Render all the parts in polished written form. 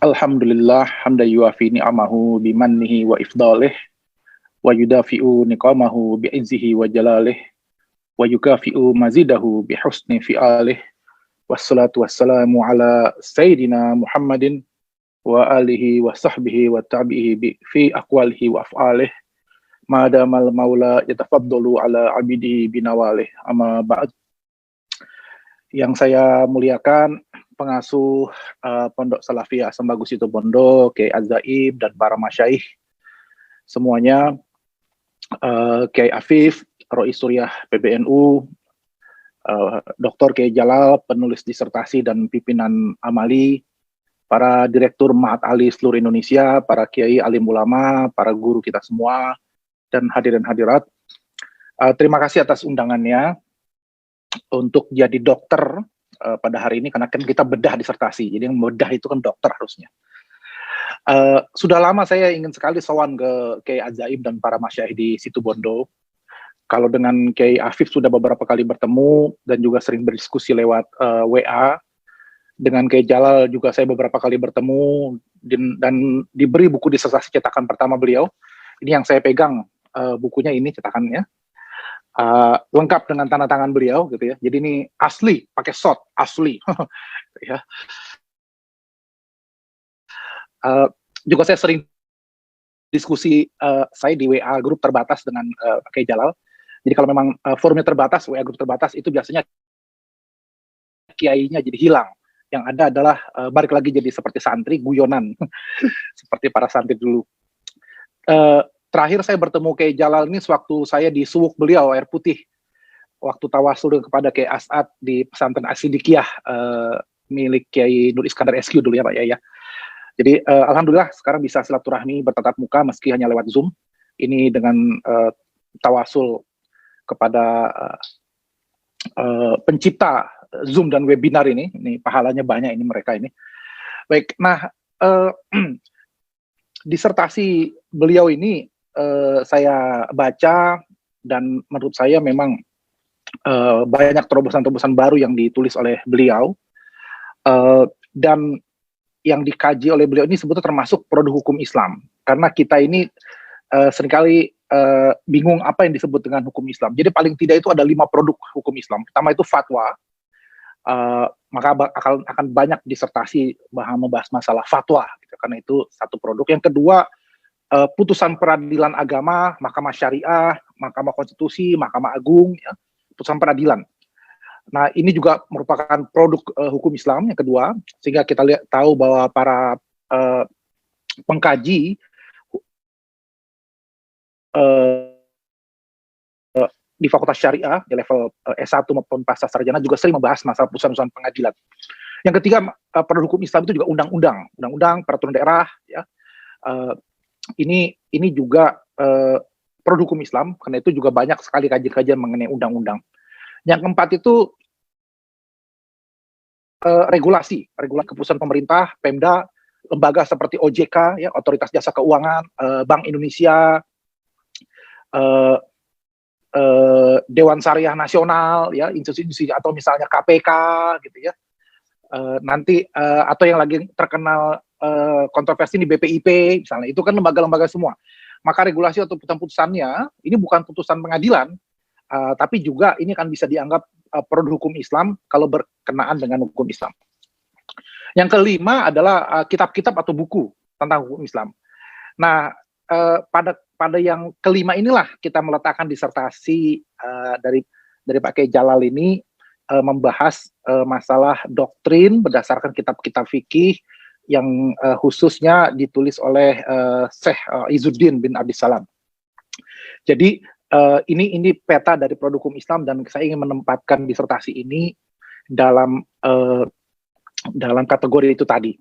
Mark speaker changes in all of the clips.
Speaker 1: Alhamdulillah hamda yuafi ni'amahu bimannihi wa ifdalih wa yudafi'u niqamahu bi'izzihi wa jalalih wa yukafi'u mazidahu bihusni fi'alih wassalatu wassalamu ala sayyidina Muhammadin wa alihi wa sahbihi wa tabi'ihi fi aqwalihi wa af'alih madamal maula yatafaddalu ala abidihi binawalih amma ba'd. Yang saya muliakan pengasuh Pondok Salafiyah Sembagu Situbondo, Kiai Azaib dan para masyaikh semuanya, Kiai Afif, Roi Suriah PBNU, Dr. Kiai Jalal, penulis disertasi dan pimpinan amali, para direktur Ma'had Ali seluruh Indonesia, para kiai alim ulama, para guru kita semua, dan hadirin hadirat. Terima kasih atas undangannya untuk jadi dokter pada hari ini, karena kan kita bedah disertasi, jadi yang bedah itu kan dokter harusnya. Sudah lama saya ingin sekali sowan ke Kiai Azaib dan para masyaikh di Situbondo. Kalau dengan Kiai Afif sudah beberapa kali bertemu dan juga sering berdiskusi lewat WA. Dengan Kiai Jalal juga saya beberapa kali bertemu dan diberi buku disertasi cetakan pertama beliau. Ini yang saya pegang, bukunya ini cetakannya. Lengkap dengan tanda tangan beliau gitu ya. Jadi ini asli, pakai shot asli. Ya. Juga saya sering diskusi saya di WA grup terbatas dengan Kiai Jalal. Jadi kalau memang forumnya terbatas, WA grup terbatas, itu biasanya kiainya jadi hilang. Yang ada adalah balik lagi jadi seperti santri, guyonan. Seperti para santri dulu. Terakhir saya bertemu Kiai Jalal ini sewaktu saya di suwuk beliau, air putih. Waktu tawasul kepada Kiai As'ad di pesantren Asidikiyah milik Kiai Nur Iskandar SQ dulu ya Pak ya. Jadi alhamdulillah sekarang bisa silaturahmi bertatap muka meski hanya lewat Zoom. Ini dengan tawasul kepada pencipta Zoom dan webinar ini pahalanya banyak ini mereka ini. Baik, nah disertasi beliau ini saya baca dan menurut saya memang banyak terobosan-terobosan baru yang ditulis oleh beliau dan yang dikaji oleh beliau ini sebetulnya termasuk produk hukum Islam, karena kita ini seringkali bingung apa yang disebut dengan hukum Islam. Jadi paling tidak itu ada 5 produk hukum Islam. Pertama itu fatwa, maka akan banyak disertasi membahas masalah fatwa, gitu, karena itu satu produk. Yang kedua, putusan peradilan agama, mahkamah syariah, mahkamah konstitusi, mahkamah agung, ya, putusan peradilan. Nah ini juga merupakan produk hukum Islam yang kedua, sehingga kita tahu bahwa para pengkaji di Fakultas Syariah di level S1 maupun pasca sarjana juga sering membahas masalah putusan-putusan pengadilan. Yang ketiga, produk hukum Islam itu juga undang-undang, peraturan daerah, ya. Ini juga produk hukum Islam, karena itu juga banyak sekali kajian-kajian mengenai undang-undang. Yang keempat itu regulasi keputusan pemerintah, Pemda, lembaga seperti OJK, ya, Otoritas Jasa Keuangan, Bank Indonesia, Dewan Syariah Nasional, ya, institusi atau misalnya KPK, gitu ya. Nanti atau yang lagi terkenal kontroversi di BPIP, misalnya, itu kan lembaga-lembaga semua. Maka regulasi atau putusan-putusannya ini bukan putusan pengadilan, tapi juga ini kan bisa dianggap produk hukum Islam kalau berkenaan dengan hukum Islam. Yang kelima adalah kitab-kitab atau buku tentang hukum Islam. Nah, pada yang kelima inilah kita meletakkan disertasi dari Pak Kiai Jalal ini, membahas masalah doktrin berdasarkan kitab-kitab fikih yang khususnya ditulis oleh Syekh Izzuddin bin Abdissalam. Jadi ini peta dari produk hukum Islam, dan saya ingin menempatkan disertasi ini dalam kategori itu tadi.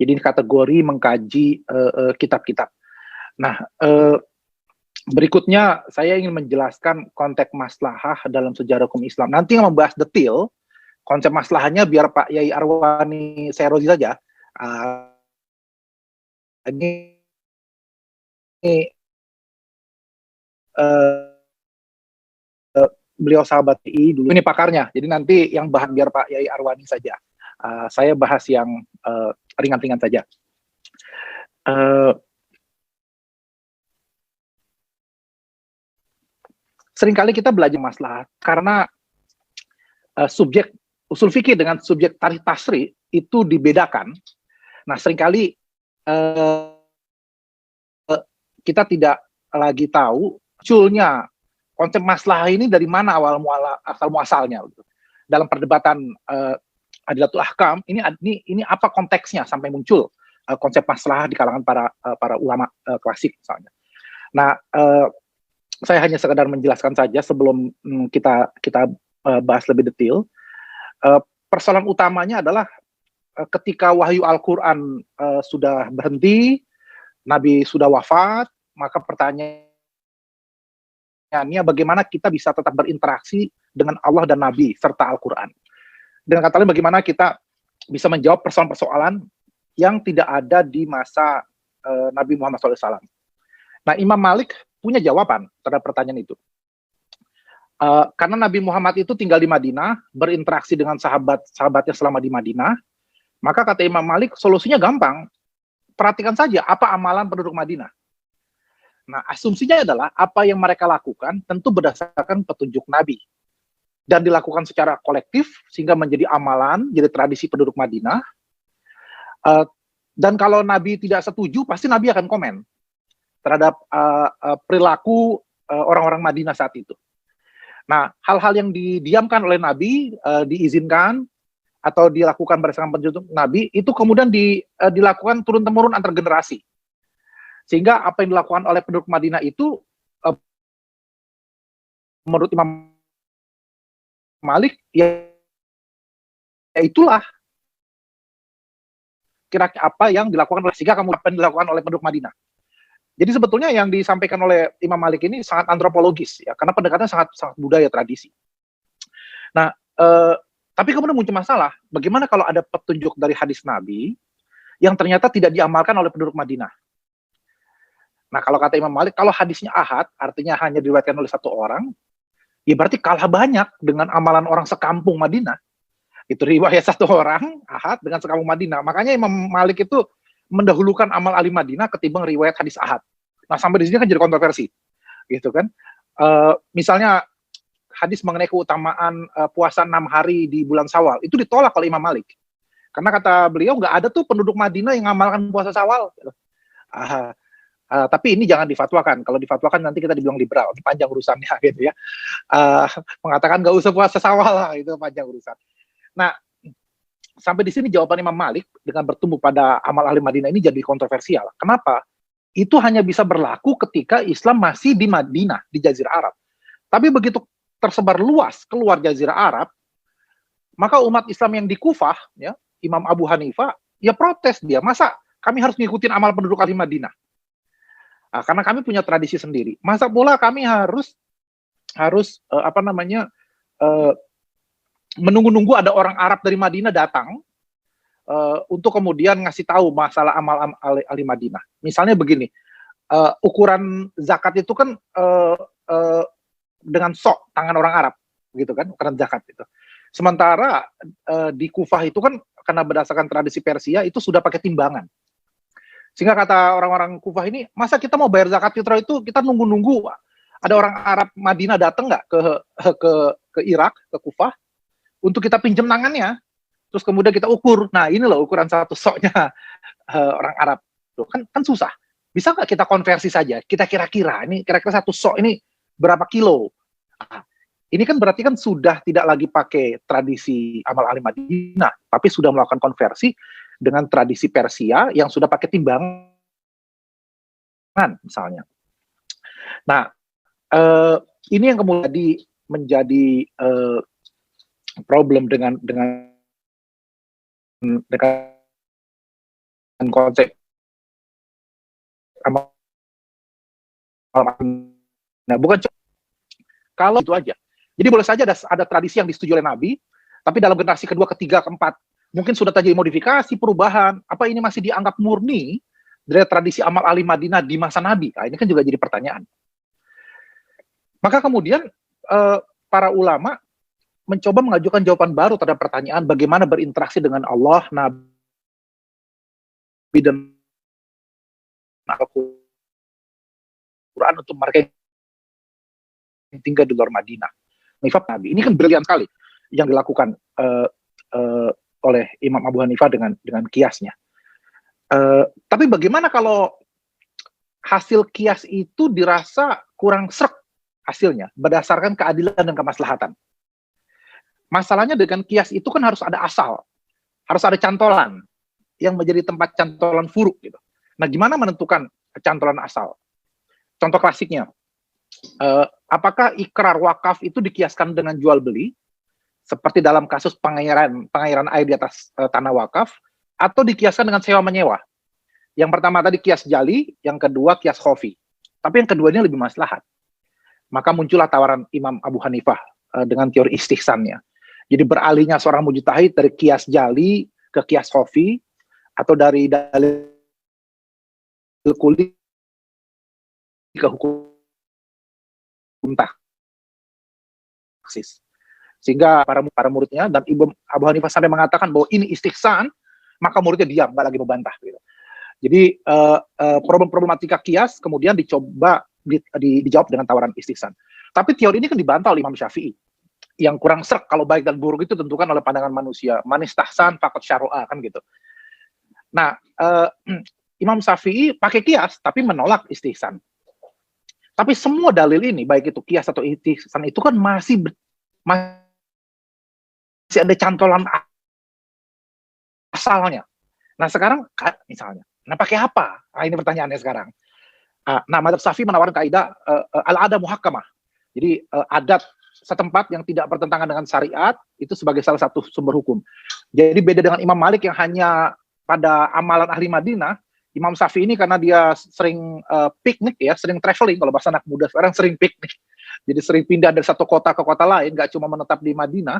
Speaker 1: Jadi ini kategori mengkaji kitab-kitab. Nah, berikutnya saya ingin menjelaskan konteks maslahah dalam sejarah hukum Islam. Nanti yang membahas detail konsep maslahahnya biar Pak Yai Arwani Serozi saja. Ini beliau sahabat I dulu, ini pakarnya. Jadi nanti yang bahan biar Pak Yai Arwani saja. Saya bahas yang ringan-ringan saja. Eh, Seringkali kita belajar maslahat karena subjek usul fikih dengan subjek tarikh tasri itu dibedakan. Nah, seringkali uh, kita tidak lagi tahu munculnya konsep maslahah ini dari mana asal muasalnya. Gitu. Dalam perdebatan Adilatul Ahkam ini apa konteksnya sampai muncul konsep maslahah di kalangan para ulama klasik misalnya. Nah, saya hanya sekedar menjelaskan saja sebelum kita bahas lebih detail. Persoalan utamanya adalah ketika wahyu Al-Quran sudah berhenti, Nabi sudah wafat, maka pertanyaannya bagaimana kita bisa tetap berinteraksi dengan Allah dan Nabi serta Al-Quran. Dengan kata lain, bagaimana kita bisa menjawab persoalan-persoalan yang tidak ada di masa Nabi Muhammad SAW. Nah, Imam Malik punya jawaban terhadap pertanyaan itu. Karena Nabi Muhammad itu tinggal di Madinah, berinteraksi dengan sahabat-sahabatnya selama di Madinah, maka kata Imam Malik, solusinya gampang. Perhatikan saja apa amalan penduduk Madinah. Nah, asumsinya adalah apa yang mereka lakukan tentu berdasarkan petunjuk Nabi. Dan dilakukan secara kolektif, sehingga menjadi amalan, jadi tradisi penduduk Madinah. Dan kalau Nabi tidak setuju, pasti Nabi akan komen terhadap perilaku orang-orang Madinah saat itu. Nah, hal-hal yang didiamkan oleh Nabi, diizinkan, atau dilakukan berdasarkan petunjuk Nabi, itu kemudian dilakukan turun-temurun antar generasi. Sehingga apa yang dilakukan oleh penduduk Madinah itu, menurut Imam Malik, ya itulah kira-kira apa yang dilakukan oleh, sehingga kamu apa yang dilakukan oleh penduduk Madinah. Jadi sebetulnya yang disampaikan oleh Imam Malik ini sangat antropologis, ya, karena pendekatannya sangat budaya tradisi. Nah, tapi kemudian muncul masalah, bagaimana kalau ada petunjuk dari hadis Nabi yang ternyata tidak diamalkan oleh penduduk Madinah? Nah, kalau kata Imam Malik, kalau hadisnya ahad, artinya hanya diriwayatkan oleh satu orang, ya berarti kalah banyak dengan amalan orang sekampung Madinah. Itu riwayat satu orang, ahad, dengan sekampung Madinah. Makanya Imam Malik itu mendahulukan amal ahli Madinah ketimbang riwayat hadis ahad. Nah, sampai di sini kan jadi kontroversi, gitu kan? Misalnya hadis mengenai keutamaan puasa 6 hari di bulan Syawal itu ditolak oleh Imam Malik, karena kata beliau nggak ada tuh penduduk Madinah yang ngamalkan puasa Syawal. Tapi ini jangan difatwakan. Kalau difatwakan nanti kita dibilang liberal, panjang urusannya, gitu ya. Mengatakan nggak usah puasa Syawal lah, itu panjang urusan. Nah, sampai di sini jawaban Imam Malik dengan bertumbuh pada amal ahli Madinah ini jadi kontroversial. Kenapa? Itu hanya bisa berlaku ketika Islam masih di Madinah, di Jazirah Arab. Tapi begitu tersebar luas keluar Jazirah Arab, maka umat Islam yang di Kufah, ya, Imam Abu Hanifah, ya protes dia. Masa kami harus ngikutin amal penduduk ahli Madinah? Karena kami punya tradisi sendiri. Masa pula kami harus menunggu-nunggu ada orang Arab dari Madinah datang untuk kemudian ngasih tahu masalah amal ahli Madinah. Misalnya begini, ukuran zakat itu kan dengan sok tangan orang Arab, gitu kan, ukuran zakat itu. Sementara di Kufah itu kan karena berdasarkan tradisi Persia itu sudah pakai timbangan. Sehingga kata orang-orang Kufah ini, masa kita mau bayar zakat fitrah itu kita nunggu-nunggu ada orang Arab Madinah datang nggak ke Irak, ke Kufah, untuk kita pinjam tangannya, terus kemudian kita ukur. Nah, ini loh ukuran satu soknya orang Arab. Tuh, kan susah. Bisa nggak kita konversi saja? Kita kira-kira satu sok ini berapa kilo? Nah, ini kan berarti kan sudah tidak lagi pakai tradisi amal ahli Madinah, tapi sudah melakukan konversi dengan tradisi Persia yang sudah pakai timbangan, misalnya. Nah, ini yang kemudian menjadi problem dengan konsep amal. Nah, bukan kalau itu aja. Jadi boleh saja ada tradisi yang disetujui oleh Nabi, tapi dalam generasi kedua, ketiga, keempat, mungkin sudah terjadi modifikasi, perubahan. Apa ini masih dianggap murni dari tradisi amal ahli Madinah di masa Nabi? Nah, ini kan juga jadi pertanyaan. Maka kemudian para ulama mencoba mengajukan jawaban baru terhadap pertanyaan bagaimana berinteraksi dengan Allah, Nabi, dan Al-Quran untuk mereka yang tinggal di luar Madinah. Nifab Nabi. Ini kan brilian sekali yang dilakukan oleh Imam Abu Hanifah dengan kiasnya. Tapi bagaimana kalau hasil kias itu dirasa kurang srek hasilnya berdasarkan keadilan dan kemaslahatan? Masalahnya dengan kias itu kan harus ada asal, harus ada cantolan yang menjadi tempat cantolan furuk gitu. Nah, gimana menentukan cantolan asal? Contoh klasiknya, apakah ikrar wakaf itu dikiaskan dengan jual beli seperti dalam kasus pengairan air di atas tanah wakaf, atau dikiaskan dengan sewa menyewa? Yang pertama tadi kias jali, yang kedua kias khofi. Tapi yang kedua ini lebih maslahat. Maka muncullah tawaran Imam Abu Hanifah dengan teori istihsannya. Jadi beralihnya seorang mujtahid dari kias jali ke kias khofi, atau dari dalil kuli ke hukum taksis. Sehingga para muridnya dan Ibu Abu Hanifah sampai mengatakan bahwa ini istihsan, maka muridnya diam, nggak lagi membantah. Gitu. Jadi problematika kias kemudian dicoba dijawab dengan tawaran istihsan. Tapi teori ini kan dibantah oleh Imam Syafi'i. Yang kurang serk kalau baik dan buruk itu tentukan oleh pandangan manusia. Man istahsan faqad syara'a, kan gitu. Nah, Imam Syafi'i pakai kias tapi menolak istihsan. Tapi semua dalil ini, baik itu kias atau istihsan, itu kan masih ada cantolan asalnya. Nah sekarang misalnya, nah pakai apa? Nah ini pertanyaannya sekarang. Nah madzhab Syafi'i menawarkan kaidah al-ada muhakkamah. Jadi adat setempat yang tidak bertentangan dengan syariat itu sebagai salah satu sumber hukum. Jadi beda dengan Imam Malik yang hanya pada amalan ahli Madinah. Imam Syafi'i ini karena dia sering piknik ya, sering traveling, kalau bahasa anak muda sekarang sering piknik. Jadi sering pindah dari satu kota ke kota lain, nggak cuma menetap di Madinah.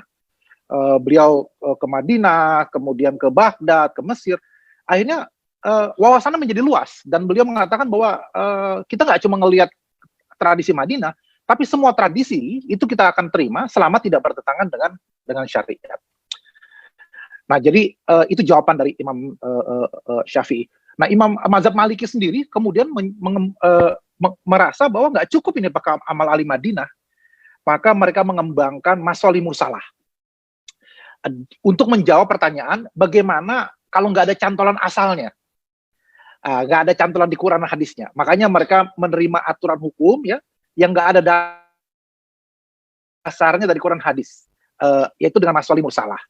Speaker 1: Beliau ke Madinah, kemudian ke Baghdad, ke Mesir. Akhirnya wawasannya menjadi luas, dan beliau mengatakan bahwa kita nggak cuma ngelihat tradisi Madinah, tapi semua tradisi itu kita akan terima selama tidak bertentangan dengan syariat. Nah, jadi itu jawaban dari Imam Syafi'i. Nah, Imam mazhab Maliki sendiri kemudian merasa bahwa nggak cukup ini pakai amal ahli Madinah, maka mereka mengembangkan masolih mursalah untuk menjawab pertanyaan bagaimana kalau nggak ada cantolan asalnya, nggak ada cantolan di Quran dan hadisnya. Makanya mereka menerima aturan hukum ya yang nggak ada dasarnya dari Quran hadis, yaitu dengan masolih mursalah.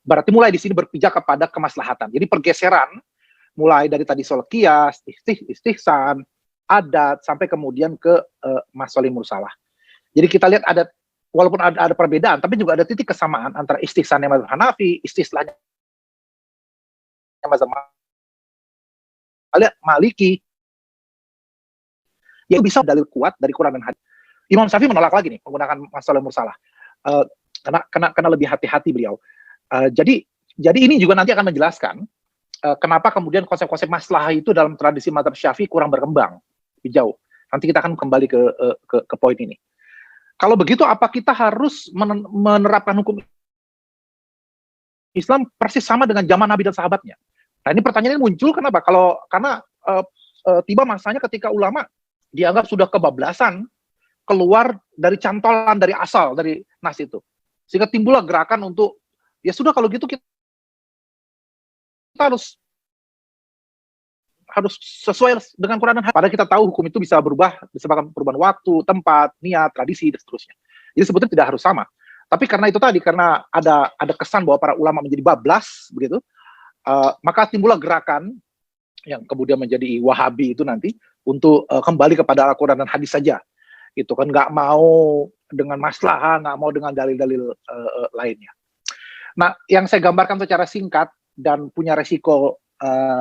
Speaker 1: Berarti mulai di sini berpijak kepada kemaslahatan. Jadi pergeseran mulai dari tadi soal kias, istihsan, adat, sampai kemudian ke masolih mursalah. Jadi kita lihat ada, walaupun ada perbedaan, tapi juga ada titik kesamaan antara istihsannya mazhab Hanafi, istislahnya mazhab Maliki, yang bisa dalil kuat dari Quran dan hadis. Imam Syafi'i menolak lagi nih menggunakan masalah mursalah, karena lebih hati-hati beliau. Jadi ini juga nanti akan menjelaskan kenapa kemudian konsep-konsep maslahah itu dalam tradisi mazhab Syafi'i kurang berkembang lebih jauh. Nanti kita akan kembali ke poin ini. Kalau begitu, apa kita harus menerapkan hukum Islam persis sama dengan zaman Nabi dan sahabatnya? Nah, ini pertanyaannya muncul kenapa? Karena tiba masanya ketika ulama dianggap sudah kebablasan keluar dari cantolan, dari asal, dari nas itu. Sehingga timbullah gerakan untuk, ya sudah kalau gitu kita harus sesuai dengan Quran dan hadis. Padahal kita tahu hukum itu bisa berubah disebabkan perubahan waktu, tempat, niat, tradisi, dan seterusnya. Jadi sebetulnya tidak harus sama. Tapi karena itu tadi, karena ada kesan bahwa para ulama menjadi bablas, begitu, maka timbullah gerakan yang kemudian menjadi Wahabi itu nanti untuk kembali kepada Al-Quran dan hadis saja. Itu kan nggak mau dengan maslahah, nggak mau dengan dalil-dalil lainnya. Nah, yang saya gambarkan secara singkat dan punya resiko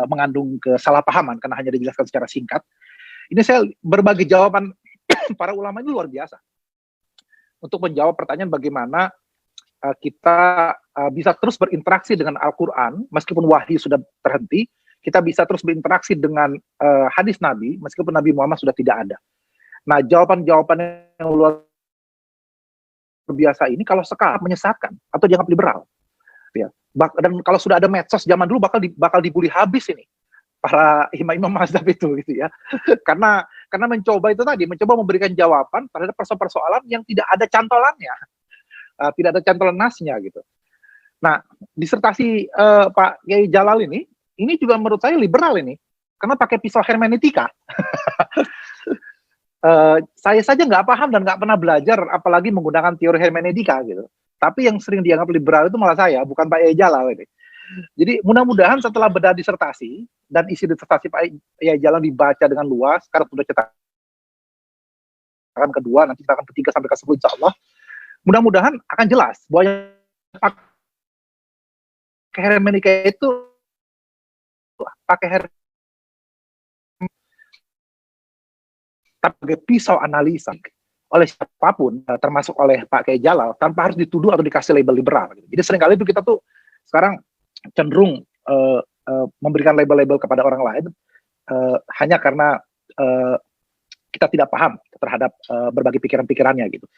Speaker 1: mengandung kesalahpahaman karena hanya dijelaskan secara singkat. Ini saya berbagi jawaban para ulama ini luar biasa untuk menjawab pertanyaan bagaimana kita bisa terus berinteraksi dengan Al-Quran meskipun wahyu sudah terhenti, kita bisa terus berinteraksi dengan hadis Nabi meskipun Nabi Muhammad sudah tidak ada. Nah, jawaban-jawaban yang luar biasa ini kalau sekarang menyesatkan atau dianggap liberal, ya. Dan kalau sudah ada medsos zaman dulu bakal dibully habis ini para imam-imam mazhab itu gitu ya. karena mencoba itu tadi, mencoba memberikan jawaban terhadap persoalan-persoalan yang tidak ada cantolannya, tidak ada cantolan nasnya gitu. Nah, disertasi Pak Kiai Jalal ini juga menurut saya liberal ini, karena pakai pisau hermeneutika. Saya saja nggak paham dan nggak pernah belajar, apalagi menggunakan teori hermeneutika gitu. Tapi yang sering dianggap liberal itu malah saya, bukan Pak Kiai Jalal ini. Jadi mudah-mudahan setelah bedah disertasi dan isi disertasi Pak Kiai Jalal dibaca dengan luas, karena sudah cetakan kedua, nanti cetakan ketiga sampai ke 10 insya Allah, mudah-mudahan akan jelas bahwa yang pakai hermeneutika itu pakai sebagai pisau analisa oleh siapapun, termasuk oleh Pak Kiai Jalal, tanpa harus dituduh atau dikasih label liberal. Jadi seringkali itu kita tuh sekarang cenderung memberikan label-label kepada orang lain hanya karena kita tidak paham terhadap berbagai pikiran-pikirannya gitu.